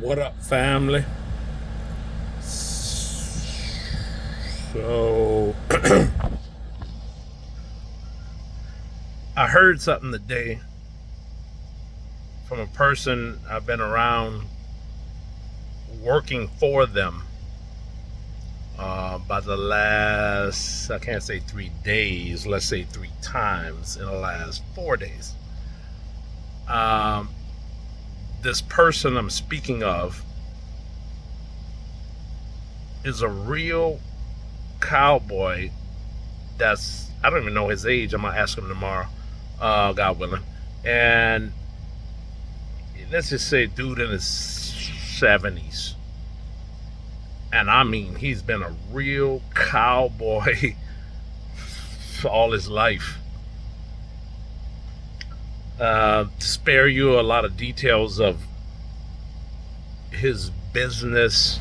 What up, family? So, I heard something today from a person I've been around working for them by the last, I can't say 3 days, let's say 3 times in the last 4 days. Um, this person I'm speaking of is a real cowboy that's, I don't even know his age. I'm gonna ask him tomorrow, God willing. And let's just say dude in his 70s. And I mean, he's been a real cowboy for all his life. To spare you a lot of details of his business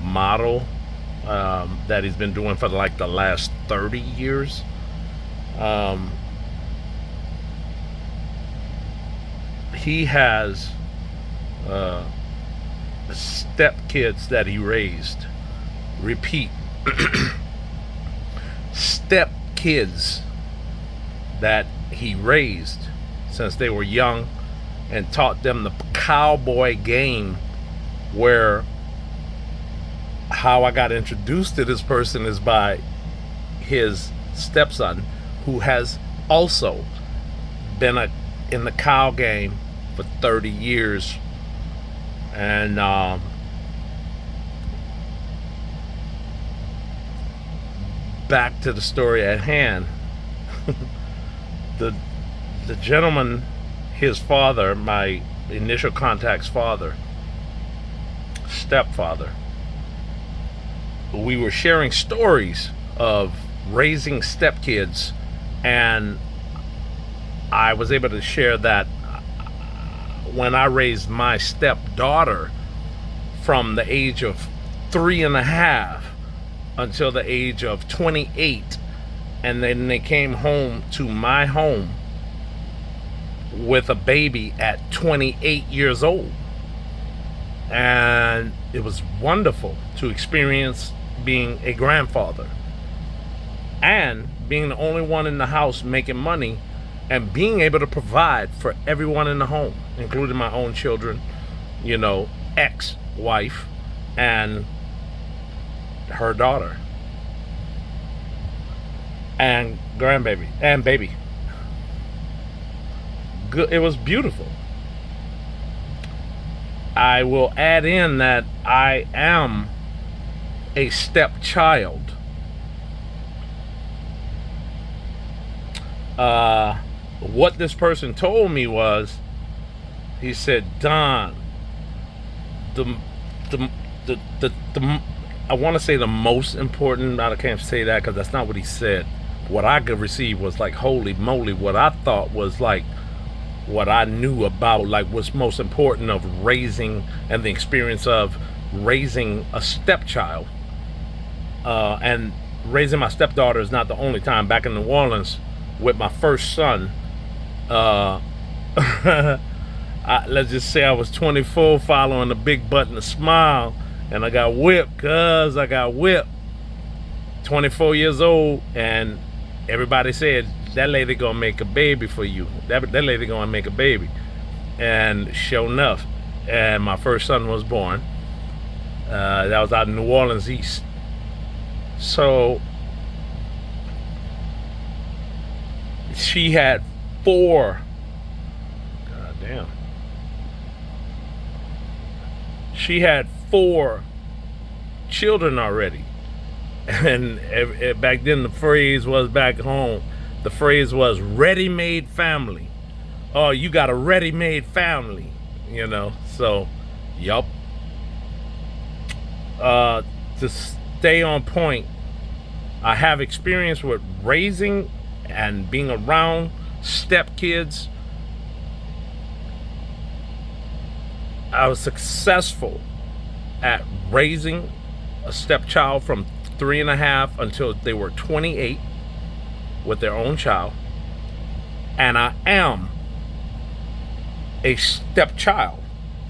model that he's been doing for like the last 30 years. He has step kids that he raised. Repeat, step kids that he raised since they were young and taught them the cowboy game. Where how I got introduced to this person is by his stepson, who has also been in the cow game for 30 years. And back to the story at hand. the the gentleman, his father, my initial contact's father, stepfather, we were sharing stories of raising stepkids, and I was able to share that when I raised my stepdaughter from the age of 3.5 until the age of 28, and then they came home to my home with a baby at 28 years old. And it was wonderful to experience being a grandfather and being the only one in the house making money and being able to provide for everyone in the home, including my own children, ex-wife and her daughter and grandbaby and baby. Good. It was beautiful. I will add in that I am a stepchild. What this person told me was, he said, Don, I want to say the most important, I can't say that because that's not what he said. What I could receive was like, holy moly, what I thought was like, what I knew about like what's most important of raising and the experience of raising a stepchild. And raising my stepdaughter is not the only time. Back in New Orleans with my first son, let's just say I was 24 following the big butt and a smile, and I got whipped. 24 years old, and everybody said, that lady gonna make a baby for you. That lady gonna make a baby. And sure enough, and my first son was born. That was out in New Orleans East. So she had 4. God damn. She had 4 children already. And back then the phrase was, back home, the phrase was ready-made family. Oh, you got a ready-made family, So, yup. To stay on point, I have experience with raising and being around stepkids. I was successful at raising a stepchild from 3.5 until they were 28 with their own child. And I am a stepchild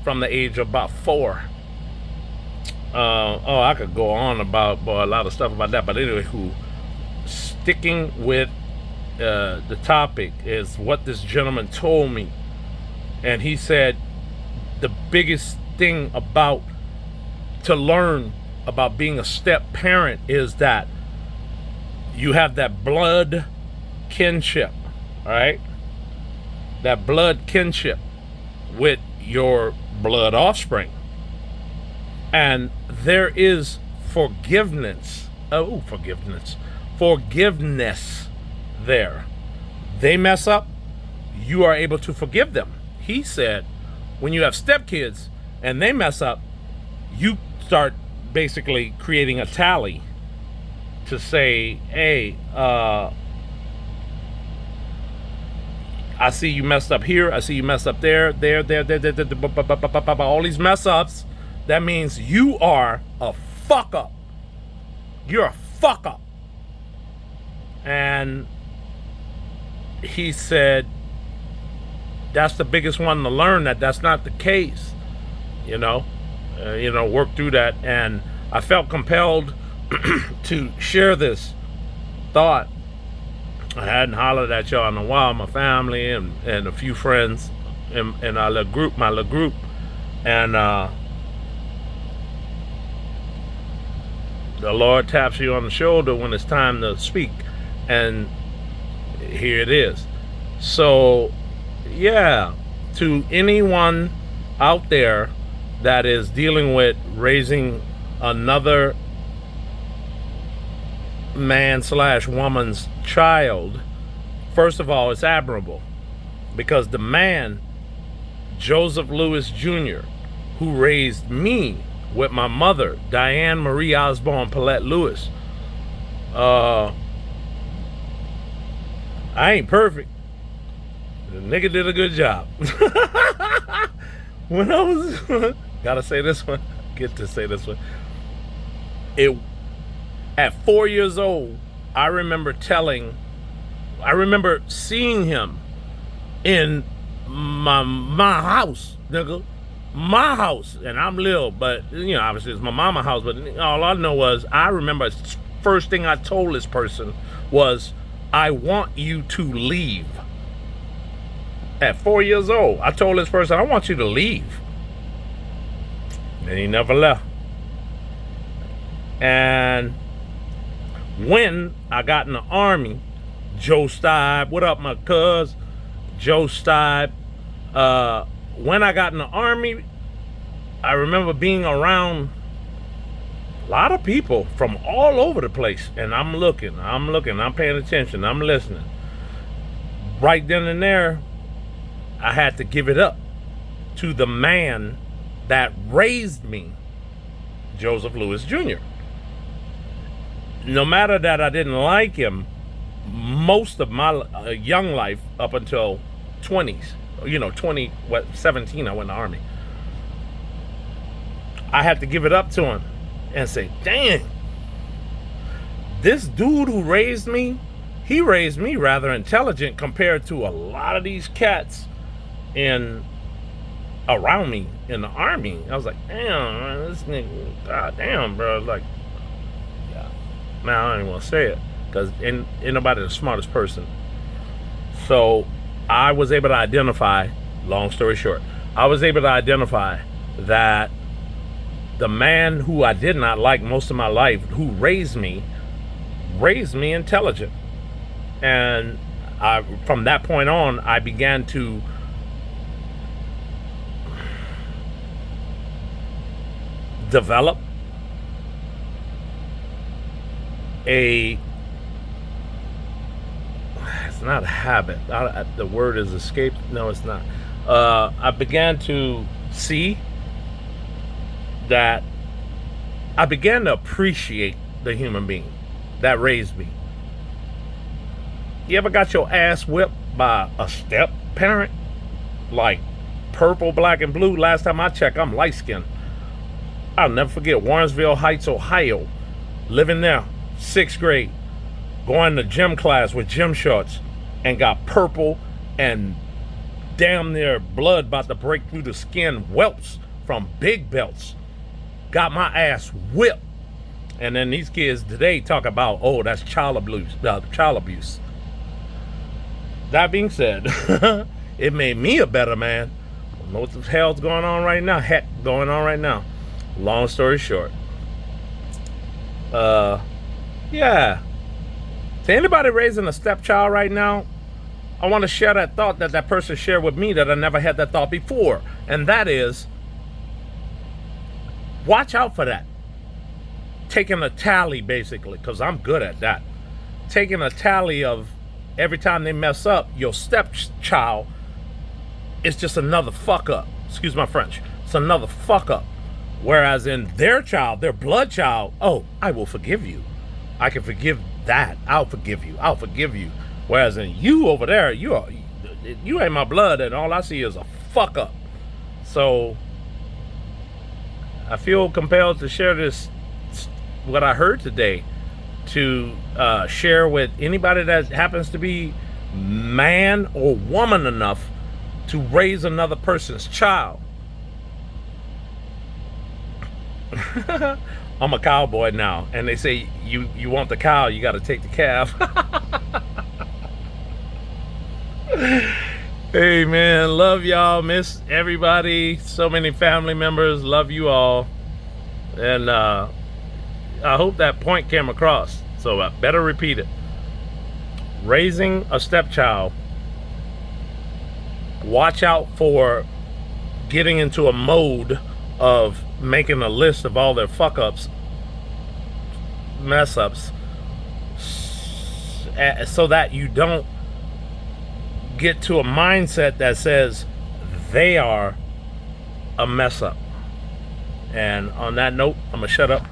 from the age of about 4. I could go on about a lot of stuff about that, but anyway, sticking with the topic is what this gentleman told me, and he said the biggest thing to learn about being a step parent is that you have that blood kinship, all right? That blood kinship with your blood offspring. And there is forgiveness there. They mess up, you are able to forgive them. He said when you have stepkids and they mess up, you start basically creating a tally to say, hey, I see you messed up here, I see you messed up there, all these mess ups. That means you are a fuck up. You're a fuck up. And he said that's the biggest one to learn, that's not the case. Work through that. And I felt compelled to share this thought. I hadn't hollered at y'all in a while, my family and a few friends in our little group, and the Lord taps you on the shoulder when it's time to speak, and here it is. So, yeah, to anyone out there that is dealing with raising another man/woman's child, first of all, it's admirable, because the man, Joseph Lewis Jr., who raised me with my mother, Diane Marie Osborne Paulette Lewis. I ain't perfect. The nigga did a good job. When I was, gotta say this one, get to say this one. At 4 years old, I remember seeing him in my house, nigga. My house, and I'm little, but obviously it's my mama's house, but all I know was I remember first thing I told this person was, I want you to leave. At 4 years old, I told this person, I want you to leave. And he never left. And when I got in the Army, Joe Stibe, what up, my cuz? Joe Stibe. When I got in the Army, I remember being around a lot of people from all over the place. And I'm looking, I'm paying attention, I'm listening. Right then and there, I had to give it up to the man that raised me, Joseph Lewis Jr. No matter that I didn't like him most of my young life up until 20s, 17 I went in the Army. I had to give it up to him and say, dang, this dude who raised me, he raised me rather intelligent compared to a lot of these cats around me in the Army. I was like, damn, man, this nigga, god damn, bro. Like, yeah, man, I don't even want to say it, because ain't nobody the smartest person. So I was able to identify, long story short, I was able to identify that the man who I did not like most of my life, who raised me intelligent. And from that point on, I began to develop it's not a habit. The word is escape. No, it's not. I began to see that I began to appreciate the human being that raised me. You ever got your ass whipped by a step parent? Like purple, black, and blue. Last time I checked, I'm light skinned. I'll never forget Warrensville Heights, Ohio. Living there, 6th grade. Going to gym class with gym shorts and got purple and damn near blood about to break through the skin, whelps from big belts. Got my ass whipped. And then these kids today talk about, oh, that's child abuse. That being said, it made me a better man. I don't know what the hell's going on right now. Long story short. Yeah. To anybody raising a stepchild right now, I want to share that thought that that person shared with me that I never had that thought before. And that is, watch out for that. Taking a tally, basically, because I'm good at that. Taking a tally of every time they mess up, your stepchild is just another fuck up. Excuse my French. It's another fuck up. Whereas in their child, their blood child, oh, I will forgive you. I can forgive that. I'll forgive you. Whereas in you over there, you ain't my blood, and all I see is a fuck up. So I feel compelled to share this, what I heard today, to share with anybody that happens to be man or woman enough to raise another person's child. I'm a cowboy now, and they say you want the cow, you got to take the calf. Hey man, love y'all, miss everybody, so many family members, love you all, and I hope that point came across, so I better repeat it. Raising a stepchild, watch out for getting into a mode of making a list of all their fuck ups, mess ups, so that you don't get to a mindset that says they are a mess up. And on that note, I'm gonna shut up.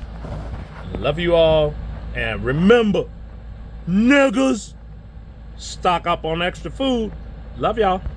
Love you all, and remember, niggas, stock up on extra food. Love y'all.